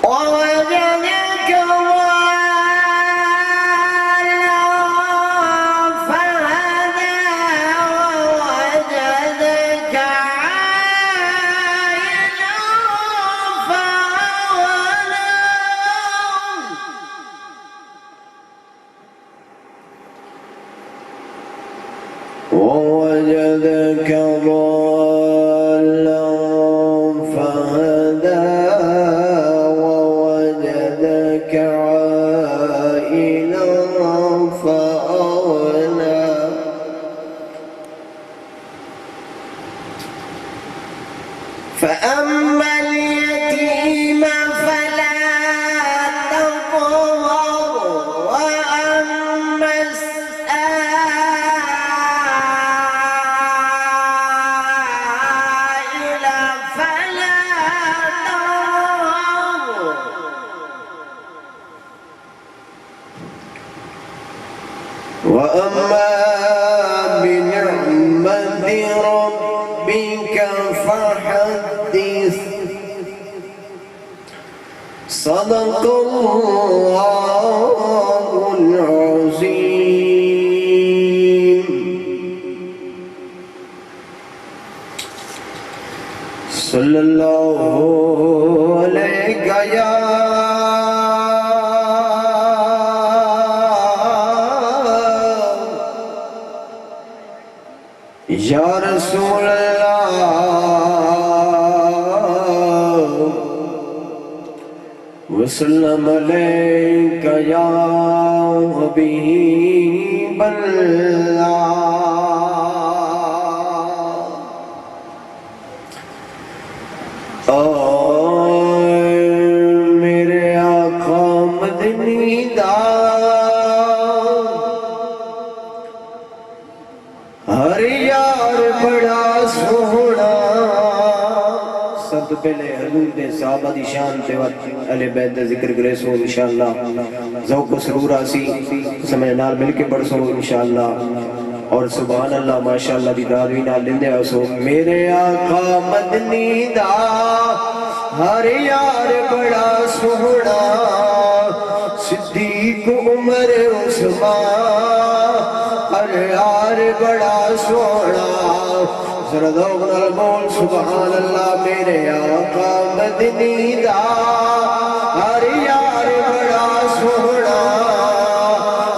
ووجدك ووجدك ضالا فهدى ووجدك عائلا فأغنى فأما اليتيم فلا تقهر وأما السائل فلا تنهر وأما بنعمة ربك فحدث صدق الله العظيم صلى الله عليك يا رسول الله وسلم عليك يا حبيب الله میرے آقا مدنی دا ہر یار بڑا سونا سب پہلے حضور دے صحابہ دی شان تے وقت اہل بیت دا ذکر کرے سو انشاءاللہ ذوق و سرور آسی سمجھ نال مل کے پڑھ سو انشاءاللہ اور سبحان اللہ ماشاءاللہ دی دادوی نال لندے آسو میرے آقا مدنی دا ہر یار بڑا سونا صدیق عمر عثمان ہر یار بڑا سونا ذرا ذوق نال بول سبحان اللہ میرے آقا مدنی دا ہر یار بڑا سونا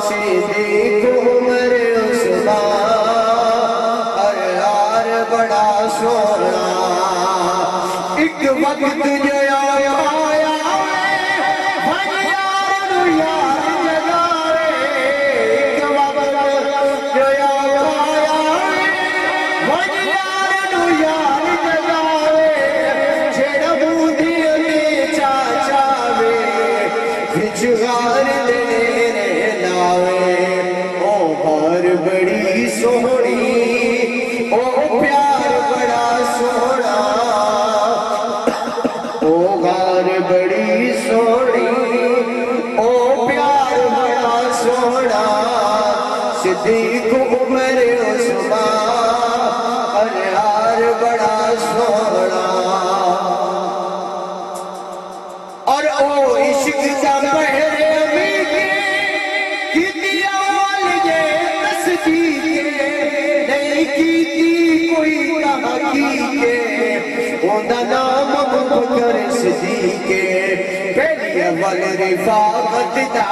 صدیق عمر عثمان ہر یار بڑا سونا ایک وقت جو آیا بڑی سوڑی او پیار بڑا سوڑا او غار بڑی سوڑی او پیار بڑا سوڑا صدیق عمر عثمان ہر یار بڑا سوڑا اور او عشق کا پہرے کوئی تحقیقے اوندا نام ابوبکر صدیقے پہلی اول رفاقت دا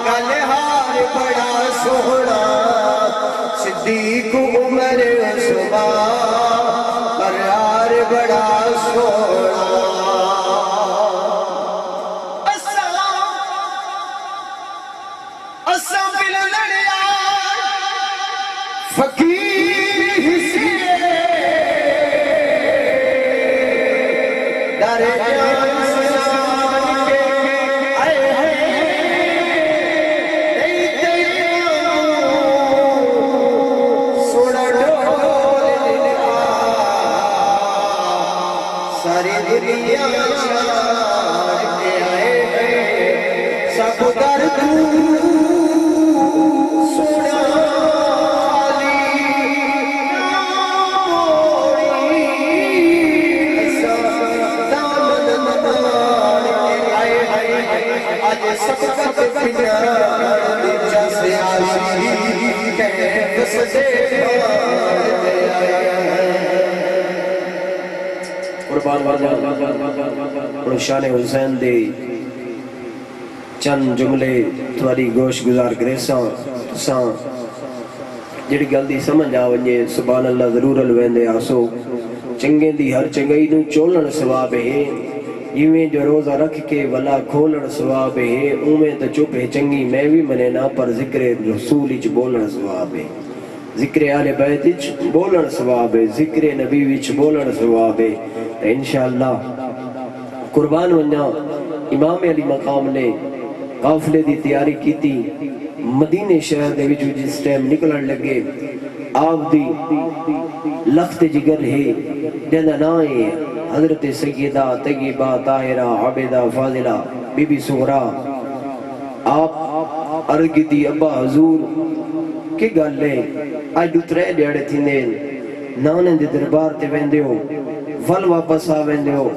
گلہار بڑا سونا صدیق عمر عثمان ہر یار بڑا سونا اساں بل لڑیا فقیر حسیے دارے جان سان کے آئے ہیں سوڑا ڈول لیا ساری دنیا چھاڑ کے آئے ہیں سب در تو سوڑا Oh اور شان حسین دے چند جملے تھوڑی گوش گزار کرے ساں جڑی گل دی سمجھ آ ونجے سبحان اللہ ضرور الویندے آسو چنگے دی ہر چنگئی نو چولن ثواب ہے جویں جو روزہ رکھ کے ولا کھولن ثواب ہے اوویں تے چپ ہے چنگی میں بھی منے نہ پر ذکر رسول وچ بولن ثواب ہے ذکر آل بیت وچ بولن ثواب ہے ذکر نبی وچ بولن ثواب ہے انشاءاللہ قربان ونجا امام علی مقام نے قافلے دی تیاری کیتی مدینے شہر دے وچ جس ٹائم نکلن لگے آپ دی لخت جگر ہے جنہ نائیں حضرت سیدہ طیبہ طاہرہ عابدہ فاضلہ بی بی سغرا آپ عرض دی ابا حضور کی گل ہے آج دوترے ڈیڑے تھی نے نانے دے دربار تے ویندے ہو ول واپس آ ویندے ہو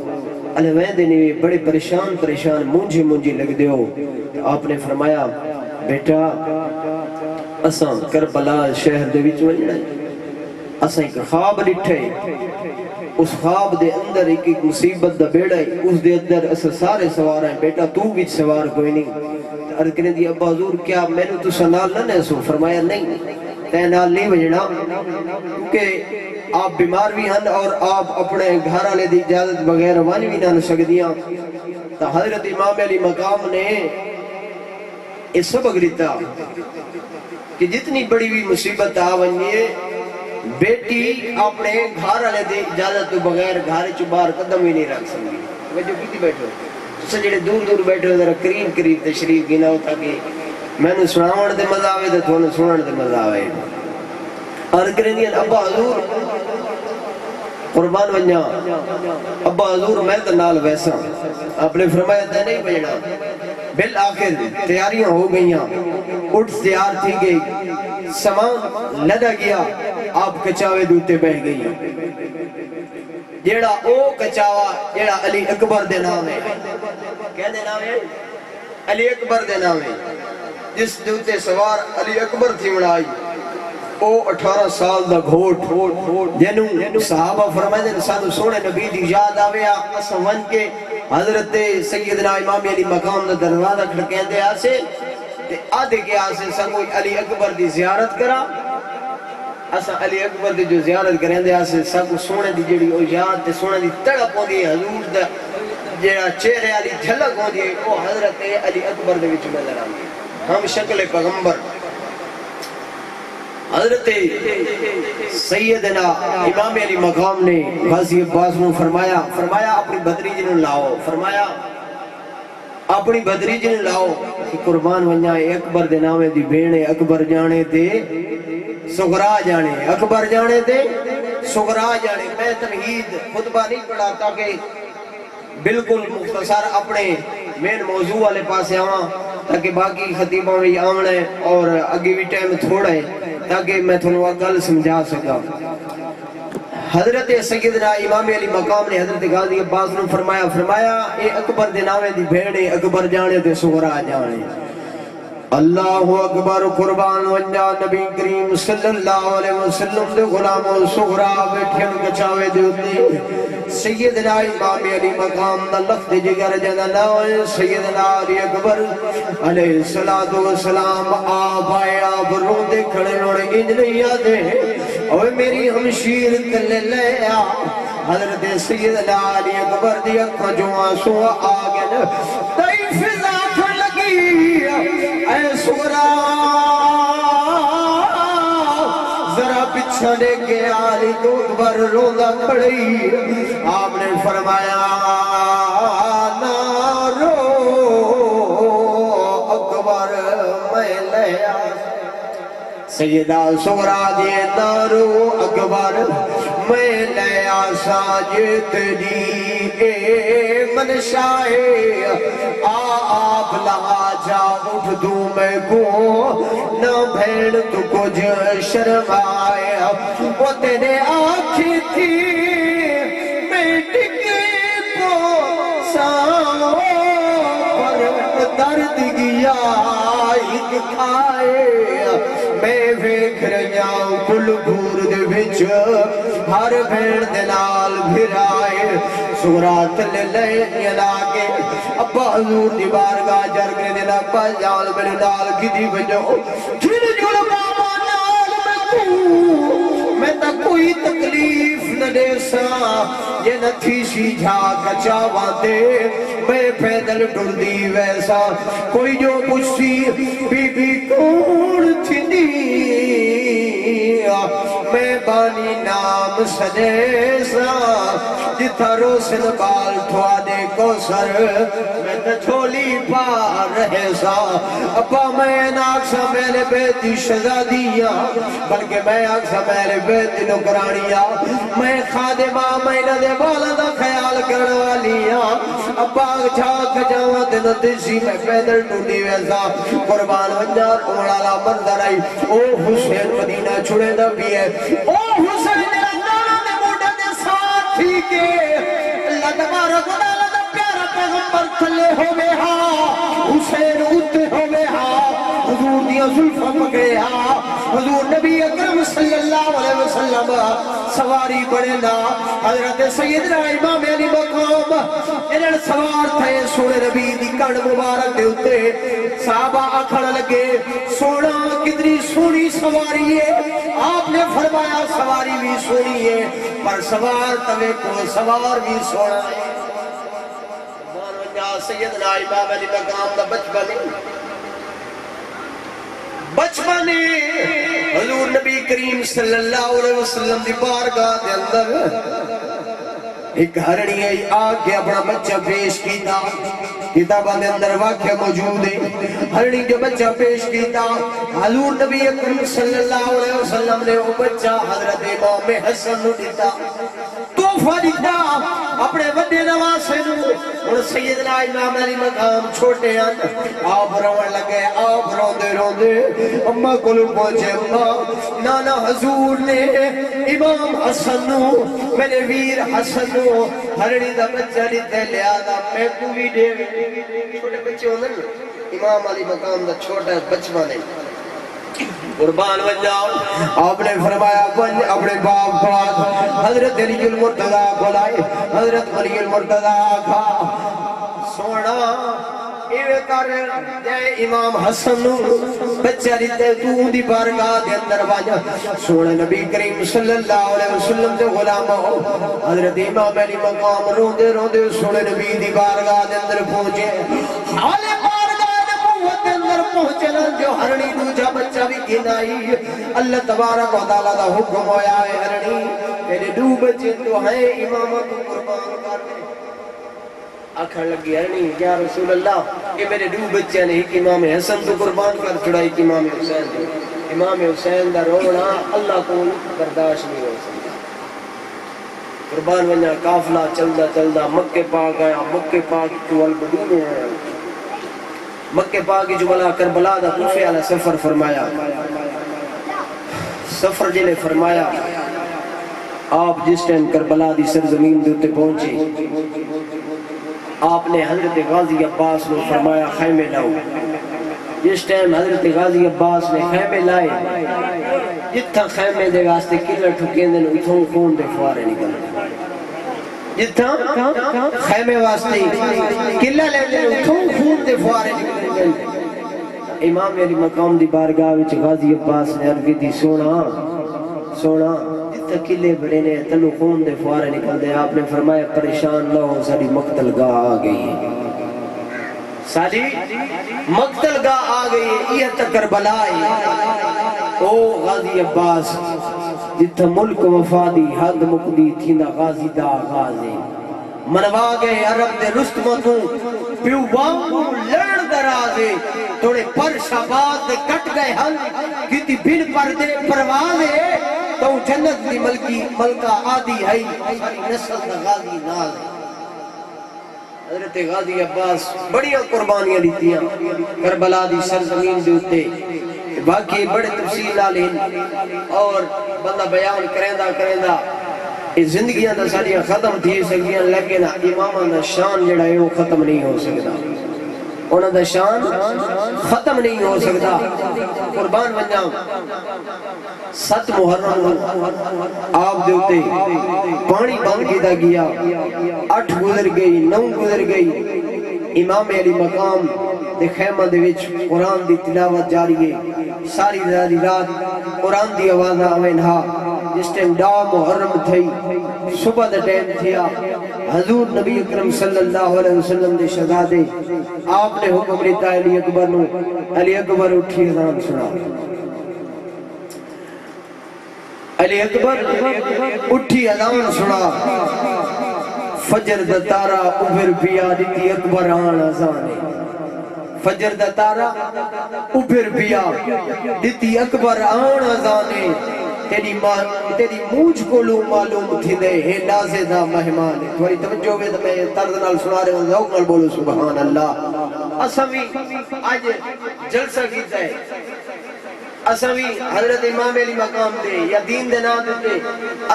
اللہ ویندے نہیں بڑے پریشان مونجھی لگ دے ہو آپ نے فرمایا بیٹا اساں کربلا شہر دے وچ ونجنا اساں ایک خواب ڈٹھے اس خواب دے اندر ایک مصیبت دا بیڑا ہے اس دے اندر اساں سارے سوار ہیں بیٹا تو وچ سوار کوئی نہیں عرض کرنے دی ابا حضور کیا میں نے تو سنال نہ نیسو فرمایا نہیں تے نال نہیں وجنا کیونکہ آپ بیمار بھی ہیں اور آپ اپنے گھر والے دی اجازت بغیر وانی بھی نہ سکدیاں تو حضرت امام علی مقام نے اس سبق لیتا کہ جتنی بڑی بھی مصیبت آ ونجے بیٹی اپنے گھر والے دی اجازت تو بغیر گھر چ باہر قدم ہی نہیں رکھ سکتی وہ جو کیتی بیٹھو تساں جڑے دور بیٹھے ہو ذرا قریب تشریف گناؤ تاکہ میں نے سناون دے مزہ آوے تے تھانوں سنن دے مزہ آوے اور کریں ابا حضور قربان ونجا ابا حضور میں تے نال ویسا آپ نے فرمایا تے نہیں بجنا بالآخر تیاریاں ہو گئیاں اٹھ تیار تھی گئی سامان لدا گیا آپ کچاوے دوتے بہ گئی جیڑا او کچاوا جیڑا علی اکبر دے نام ہے کیا دے نام ہے علی اکبر دے نام ہے جس دوتے سوار علی اکبر تھی مڑائی او 18 سال دا گھوٹ جنوں صحابہ فرمائے دے ساتھ سونے نبی دی یاد آویا اسا ون کے حضرت سیدنا امام علی مقام دا دروازہ کھڑکیں دے آسے تے آدھے کے آسے سا کوئی علی اکبر دی زیارت کرا اسا علی اکبر دی جو زیارت کریں دے آسے سا کو سونے دی جڑی او یاد تے سونے دی تڑپ ہوں دی حضور دا جڑا چہرے علی جھلک ہوں دی او حضرت علی اکبر دے وچ نظر آئی ہم شکل پیغمبر حضرت سیدنا امام علی مقام نے غازی عباس نے فرمایا اپنی بھتریج نے لاؤ فرمایا اپنی بھتریج نے لاؤ کہ قربان ونجا اکبر دے نامے دی بھیڑے اکبر جانے تے سغرا جانے اکبر جانے تے سغرا جانے میں تمہید خطبہ نہیں پڑھاتا کہ بالکل مختصر اپنے مین موضوع والے پاس آواں تاکہ باقی خطیبوں میں آمنے اور اگے بھی ٹائم تھوڑا ہے تاکہ میں تھوڑا گل سمجھا سکا حضرت سیدنا امام علی مقام نے حضرت غازی عباس نے فرمایا اے اکبر دے نامے دی بھیڑے اکبر جانے تے سغرا جانے اللہ اکبر قربان ونجا نبی کریم صلی اللہ علیہ وسلم دے غلام و سغرا بیٹھن کچاوے دے ہوتے سیدنا امام علی مقام دا لفظ جگر جنہ نوے سیدنا علی اکبر علیہ السلام آپ آئے آپ رو دے کھڑے نوڑے انجلی آدھے اوہ میری ہمشیر کلے لے آ حضرت سیدنا علی اکبر دی اکھا جو آنسو آگن دائی فضا کھڑ لگی اے سغرا ذرا پچھنے کے علی اکبر روزہ کھڑی آپ نے فرمایا نہ رو اکبر میں لے آ سیدہ سغرا دیے نہ رو اکبر میں لے آ ساجد دی اے منشائے آپ لگا جا اٹھ دوں میں کو نہ بھیڑ تو کچھ شرمائے وہ تیرے آنکھی تھی میں ٹکے کو ساؤ پر درد گیا ایک کھائے میں ویکھ رہیا کل گور دے وچ ہر بھیڑ دے نال بھرائے سورات لے لے لا کے ابا حضور دی بارگاہ جرگے دے نال پا جال میرے نال کدی وجو جن جڑ بابا نال میں تا کوئی تکلیف نہ دے سا یہ نہ تھی سی جھا کچاوا دے میں پیدل ڈر دی ویسا کوئی جو پوچھتی بی بی کون تھی دی میں بانی نام سجے سا جتھا روشن بال ٹھوا دے کو سر میں تا جھولی پا رہے سا ابا میں ناکسا میرے بیتی شہزادیاں بلکہ میں آکسا میرے بیتی نکرانیاں میں خادمہ میں ندے بالا دا خیال کرنے والیاں ابا جھاک جاوہ دن دیسی میں پیدل ٹوٹی ویسا قربان ونجار امڑالا منظر آئی او حسین مدینہ چھوڑے دا بھی ہے او حسین اللہ نے موڑا دے ساتھی کے اللہ تبارک و تعالی دا پیارا پیغمبر تھلے ہوئے ہاں حسین اتے ہوئے ہاں حضور دیا ظلفہ پکڑے ہاں حضور نبی اکرم صلی اللہ علیہ وسلم سواری بڑے نا حضرت سیدنا امام علی مقام انہاں سوار تھے سونے نبی دی کڑ مبارک دے اتے صحابہ اکھڑ لگے سونا کتنی سونی سواری ہے آپ نے فرمایا سواری بھی سونی ہے پر سوار توے کو سوار بھی سونا ہے سیدنا امام علی مقام دا بچپنے حضور نبی کریم صلی اللہ علیہ وسلم دی بارگاہ دے اندر ایک ہرنی ہے آگے اپنا بچہ پیش کیتا کتابہ دے اندر واقعہ موجود ہے ہرنی جو بچہ پیش کیتا حضور نبی کریم صلی اللہ علیہ وسلم نے وہ بچہ حضرت امام حسن نو دیتا توفہ دیتا اپنے وڈے نواسے نو اور سیدنا امام علی مقام چھوٹے ہیں آپ روڑ لگے آپ روندے روندے اممہ کلو پہنچے اممہ نانا حضور نے امام حسن نو میرے ویر حسن نو ہرنی دا بچہ لیتے لیا دا میں کو بھی دے چھوٹے بچے ہوندے امام علی مقام دا چھوٹا بچپانے قربان بن جاؤ آپ نے فرمایا اپنے باپ کو حضرت علی المرتضی کو لائے حضرت علی المرتضی کھا سونا ایوے کر دے امام حسن بچہ لیتے تو دی بارگاہ دے اندر واجہ سونا نبی کریم صلی اللہ علیہ وسلم دے غلام ہو حضرت امام علی مقام روندے روندے سونا نبی دی بارگاہ دے اندر پہنچے حالے بارگاہ دے قوت اندر پہنچنا جو ہرنی دوجہ بچہ بھی گنائی اللہ تبارک و تعالیٰ دا حکم ہویا ہے ہرنی میرے دو بچے تو ہیں امامہ کو قربان کر دے آکھر لگی ہرنی یا رسول اللہ یہ میرے دو بچے نے ایک امام حسن تو قربان کر چھڑا ایک امام حسین دے امام حسین دا رونا اللہ کو برداشت نہیں ہو سکتا قربان ونجا قافلہ چلدا چلدا مکہ پاک آیا مکہ پاک جو البدین ہے مکہ پاک جو بلا کربلا دا کوفے علیہ سفر فرمایا سفر جنہیں فرمایا آپ جس ٹائم کربلا دی سرزمین دوتے پہنچے آپ نے حضرت غازی عباس نے فرمایا خیمے لاؤ جس ٹائم حضرت غازی عباس نے خیمے لائے جتھا خیمے دے واسطے کلر ٹھکیں دن اتھوں خون دے فوارے نکل جتھا خیمے واسطے کلر لے دن اتھوں خون دے فوارے نکل امام علی مقام دی بارگاہ وچ غازی عباس نے عرض کی سونا سونا جتھا کلے بڑے نے تلو خون دے فوارے نکل دے آپ نے فرمایا پریشان نہ ہو ساری مقتل گاہ آ گئی ساری مقتل گاہ آ گئی یہ تک کربلائی او غازی عباس جتھا ملک وفادی حد مقدی تھینا غازی دا غازی منوا گئے عرب دے رستمتوں پیو بامو لڑ درازے توڑے پر شاباد دے کٹ گئے حل کیتی بن پر دے پروازے تو جنت دی ملکہ آدھی ہے ساری نسل دا غازی نال حضرت غازی عباس بڑیاں قربانیاں دیتیاں کربلا دی سرزمین دیتے باقی بڑے تفصیل آلین اور بندہ بیان کریندہ اس زندگیاں دا ساڑیاں ختم تھی سکیاں لیکن امامہ دا شان جڑا ہے وہ ختم نہیں ہو سکتا انہوں دا شان ختم نہیں ہو سکتا. قربان بنجاں 7 محرم آپ دے اتے پانی بند کیتا گیا, 8 گزر گئی, 9 گزر گئی. امام علی مقام دے خیمہ دے وچ قرآن دی تلاوت جاری ہے. ساری رات قرآن دی آواز آوین ہا. جس ٹائم ڈا محرم تھی, صبح دا ٹائم تھیا, حضور نبی اکرم صلی اللہ علیہ وسلم دے شہزادے آپ نے حکم دیتا علی اکبر نو, علی اکبر اٹھی اذان سنا. علی اکبر اٹھی اذان سنا. فجر دا تارا ابھر پیا دیتی اکبر آن اذانے. فجر دا تارا ابھر پیا دیتی اکبر آن اذانے. تیری موجھ کو لوں معلوم تھی دے ہے نازے دا مہمان. تھوڑی توجہ ہوئے تو میں طرز نال سنا رہے ہوں, ذوق نال بولو سبحان اللہ. اساوی آج جلسہ کیتا ہے, اساوی حضرت امام علی مقام دے یا دین دے نام دے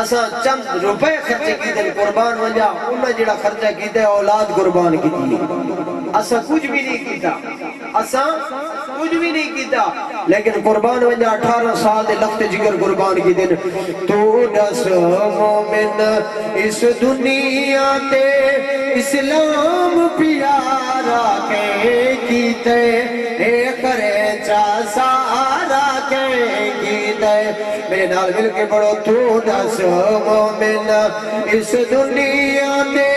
اساں چند روپے خرچے کیتے قربان وجہ. انہاں جڑا خرچہ کیتا ہے اولاد قربان کیتی ہے. اساں کچھ بھی نہیں کیتا, اساں کچھ بھی نہیں کیتا, لیکن قربان وجہ 18 سال دے لخت جگر قربان کی دن. تو دس مومن اس دنیا تے اسلام پیارا کے کیتے, اے کرے چا سارا کے کیتے. میرے نال مل کے پڑھو. تو دس مومن اس دنیا تے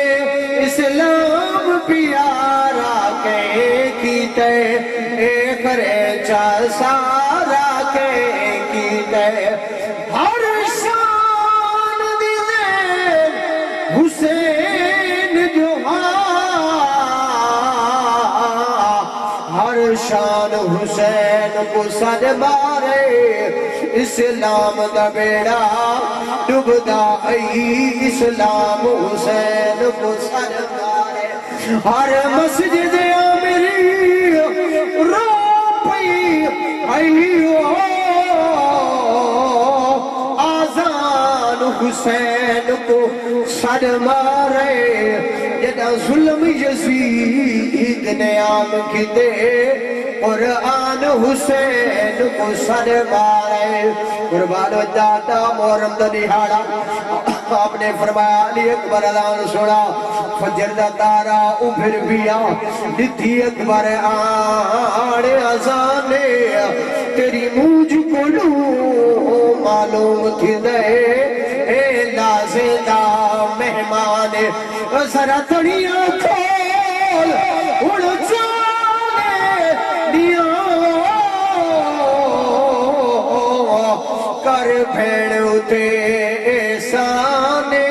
اسلام پیارا کے کیتے, اے کرے چا سارا کے کیتے. ہر شان دی زین حسین جو ہر شان حسین کو سر مارے. اسلام دا بیڑا ڈوبدا ای, اسلام حسین کو سر مارے. ہر مسجد میری رو پئی ایو آذان حسین کو سر مارے. جدا ظلم یزید نے عام کیتے, قرآن حسین کو سر مارے. قربان جاتا محرم دا دہاڑا آپ نے فرمایا علی اکبر اذان سنا. فجر دا تارا ابھر پیا دیتی اکبر آن اذانے. تیری موجھ کو لوں معلوم تھی دے, اے نازے دا مہمان. ذرا تڑیاں کھول اڑ جانے دیا, کر بھیڑ اتے احسانے.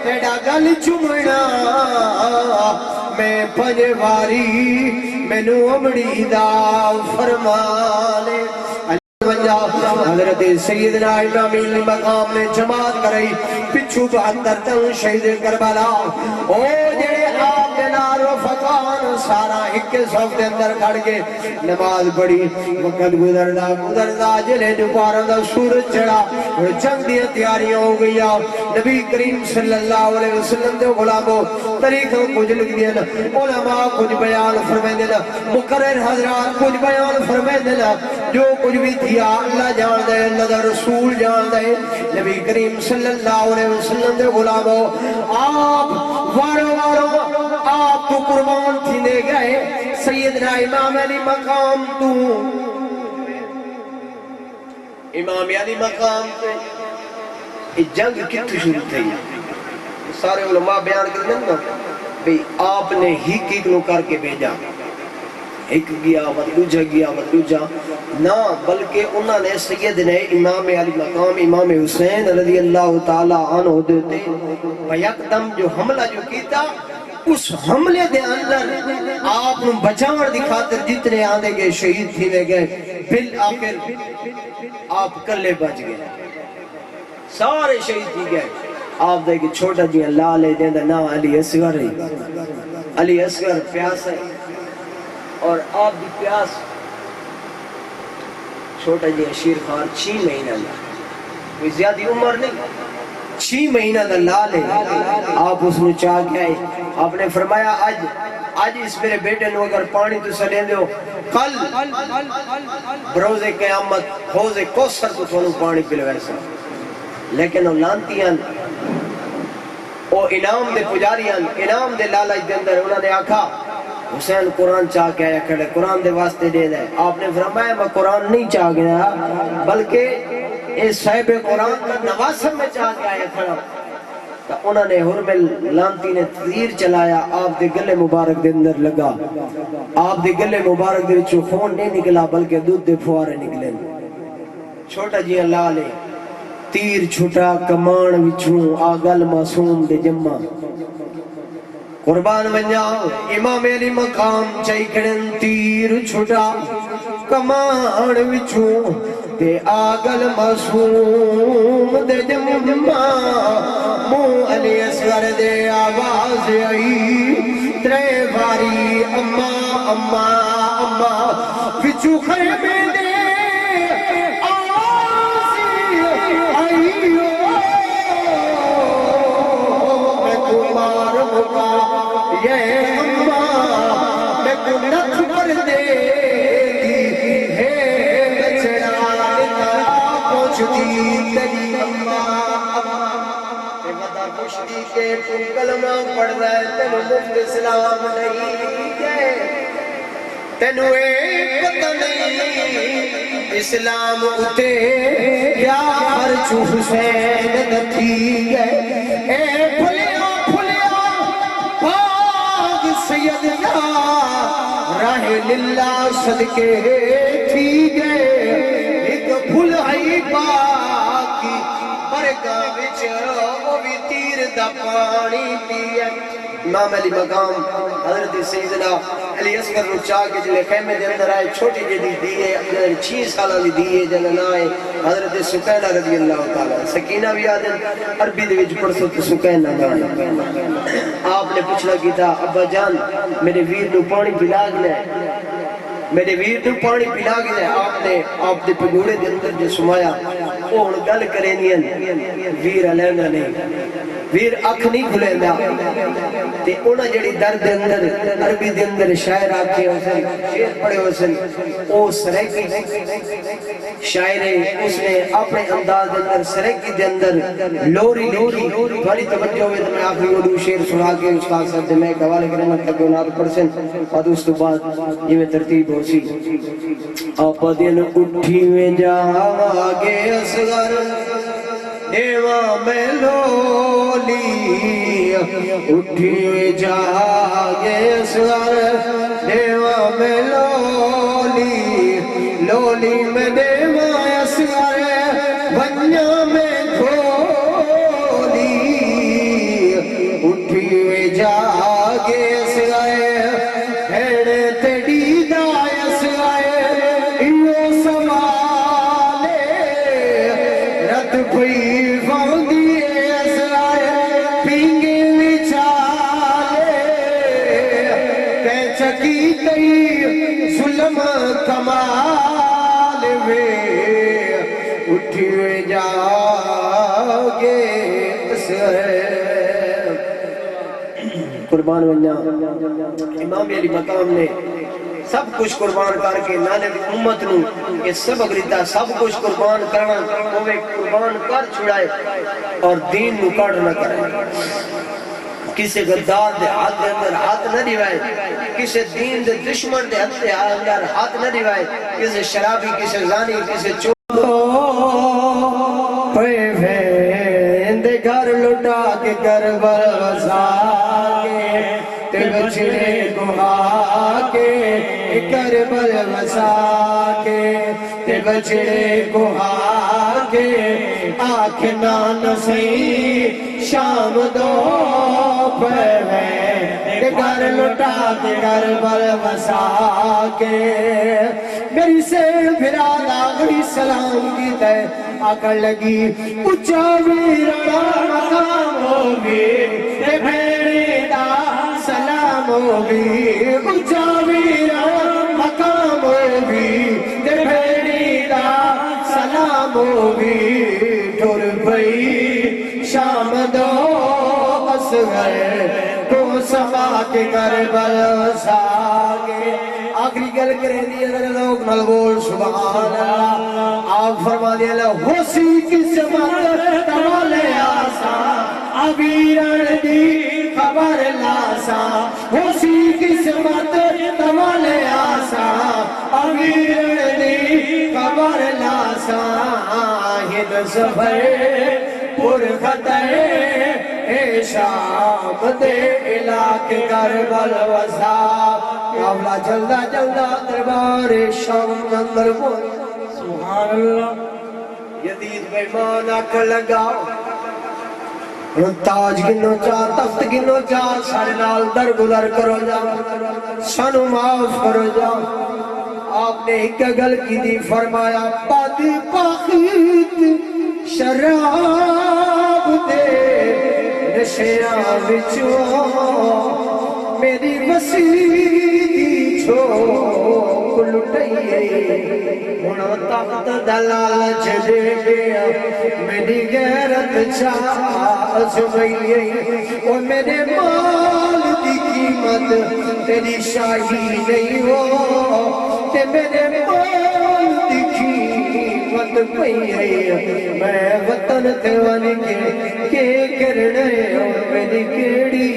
تیڑا گل چمنا میں پنجواری, مینو امڑی دا فرمانے. حضرت سیدنا امام علی مقام نے جماعت کرائی. پچھو 72 تن شہید کربلا. او جڑے آپ دے نال رفقان سارا ایک صف دے اندر کھڑ کے نماز پڑھی. وقت گزردا جلے دوپہر دا سورج چڑھا, جنگ دی تیاریاں ہو گئیاں. نبی کریم صلی اللہ علیہ وسلم دے غلاموں طریقوں کچھ لکھ دیا, علماء کچھ بیان فرمائے دے, مقرر حضرات کچھ بیان فرمائے دے. جو کچھ بھی تھیا اللہ جان دے, اللہ دا رسول جان دے. نبی کریم صلی اللہ علیہ وسلم دے غلاموں آپ وارو آپ تو قربان تھی لے گئے. سیدنا امام علی مقام تو امام علی مقام تے جنگ کتھو شروع تھی. سارے علماء بیان کرتے ہیں نا بھئی آپ نے ہی نو کر کے بھیجا, ایک گیا دوجا گیا دوجا نہ, بلکہ انہوں نے سیدنا امام علی مقام امام حسین رضی اللہ تعالی عنہ دیتے بیقدم جو حملہ جو کیتا, اس حملے دے اندر آپ بچاور دی خاطر جتنے آنے گئے شہید تھی لے گئے. بالآخر آپ کلے بچ گئے, سارے شہید تھی گئے. آپ دے کہ چھوٹا جی اللہ لے دیں نا علی اصغر ہے, علی اصغر پیاس ہے, اور آپ دی پیاس. چھوٹا جی شیر خان 6 مہینہ لیا, کوئی زیادہ عمر نہیں, 6 مہینہ دا لال ہے آپ اس نے چاہ کے آئے آپ نے فرمایا آج اس میرے بیٹے نو اگر پانی تو سلیں دیو کل بروز قیامت حوض کوثر تو تھوڑا پانی پلوائے سا لیکن وہ لانتیاں وہ انعام دے پجاریاں انعام دے لالچ دے اندر انہوں نے آکھا حسین قرآن چاہ کے آیا کھڑے قرآن دے واسطے دے دے آپ نے فرمایا میں قرآن نہیں چاہ گیا بلکہ اس صاحب قرآن کا نواسم میں چاہ کے آیا کھڑا تو انہوں نے حرمل لانتی نے تیر چلایا آپ دے گلے مبارک دے اندر لگا آپ دے گلے مبارک دے وچوں خون نہیں نکلا بلکہ دودھ دے فوارے نکلے چھوٹا جی اللہ لے تیر چھوٹا کمان وچوں آگل معصوم دے جمع قربان ونجا امام علی مقام چاہی کھڑن تیر چھوٹا کمان وچوں تے آگل معصوم دے جمع مو علی اصغر دے آواز آئی ترے باری اماں اماں اماں وچوں خیمے دے آواز آئی میں کمار مکا یہ اماں میں کنت پر دے گی ہے بچڑا پوچھتی تری اماں مشتی کے تم کلمہ پڑھ رہے تینو مفت اسلام نہیں ہے تینو ایک پتہ نہیں اسلام اتے یا خرچ حسین نتھی ہے اے پھلیا پھلیا باغ سید یا راہ للہ صدقے تھی گئے ایک پھل آئی باقی برگا وچ وہ بھی تیر دا پانی پیے امام علی مقام حضرت سیدنا علی اصغر رو چاہ کے جلے خیمے دے اندر آئے چھوٹی جدی دیئے اپنے 6 سالہ دی دیئے جنن آئے حضرت سکینہ رضی اللہ تعالیٰ سکینہ بھی آدن عربی دے وچ پڑھ سکتے سکینہ گانے آپ نے پوچھنا کی تھا ابا جان میرے ویر نو پانی پلا گیا میرے ویر نو پانی پلا گیا آپ نے آپ دے پگوڑے دے اندر جو سمایا وہ ہن گل کرے نہیں ویر علینا نہیں ویر اکھ نہیں کھلے دا تے انہاں جڑی درد اندر عربی دے اندر شاعر آکھے حسین شعر پڑھے حسین او سریکی شاعر اس نے اپنے انداز دے اندر سریکی دے اندر لوری لکھی بڑی توجہ ہوئے تو میں آخری اردو شعر سنا کے استاد صاحب دے میں ایک حوالے کریں گا تک انہاں پرسن بعد اس تو بعد یہ میں ترتیب ہو سی آپ دن اٹھی میں جاگے اصغر دیواں میں لولی اٹھی جاگے اصغر دیواں میں لولی لولی میں دیواں اصغر ونیا میں کھولی اٹھی جاگے اصغر ہیڑے تیڑی دا اصغر ایو سوالے رت پئی کمال وے اٹھے جاگے قربان ونیا امام علی مقام نے سب کچھ قربان کر کے نانے دی امت نو یہ سبق دیتا سب کچھ قربان کرنا ہوئے قربان کر چھڑائے اور دین نو کٹ نہ کرے کسی غدار دے ہاتھ دے اندر ہاتھ نہ دیوائے کسی دین دے دشمن دے اندر ہاتھ نہ دیوائے کسی شرابی کسی زانی کسی چودو پہ بھین دے گھر لٹا کے کربل وسا کے تے بچڑے کو آ کے کربل وسا کے تے بچڑے کو آ کے آنکھ نان سی شام دو پہ گھر لٹا کے کربل وسا کے میری سے پھرا لاغڑی سلام کی تے آکر لگی اچھا ویرڑا مقام ہوگی تے بھیڑی دا سلام ہوگی اچھا ویرڑا مقام ہوگی تے بھیڑی دا سلام ہوگی ٹھر پئی شام دو اصغر کو سما کے کربل ساگے آخری گل کریں دی اگر لوگ نل بول سبحان اللہ آپ فرما دیا اللہ ہوسی قسمت تمالے آسا ابیرن دی خبر لاسا ہوسی قسمت تمالے آسا ابیرن دی خبر لاسا ہد سفر پر خطر اے شام دے علاقے کربل وسا کابلا جلدہ جلدہ دربار شام اندر بول سبحان اللہ یدید بیمان آکر لگاؤ تاج گنو چاہ تخت گنو چاہ سارے نال در گزر کرو جا سانو معاف کرو جا آپ نے ایک گل کی دی فرمایا پادی پاخیت شراب دے نشیاں بچو میری مسیح چھو لٹائیے ہونا طاقت دلال چلے گیا میری غیرت چاہ زمائیے اور میرے مال دی قیمت تیری شاہی نہیں ہو تے میرے مال دی قیمت پئیے میں وطن تیوانی کے کرنے اور میری کیڑی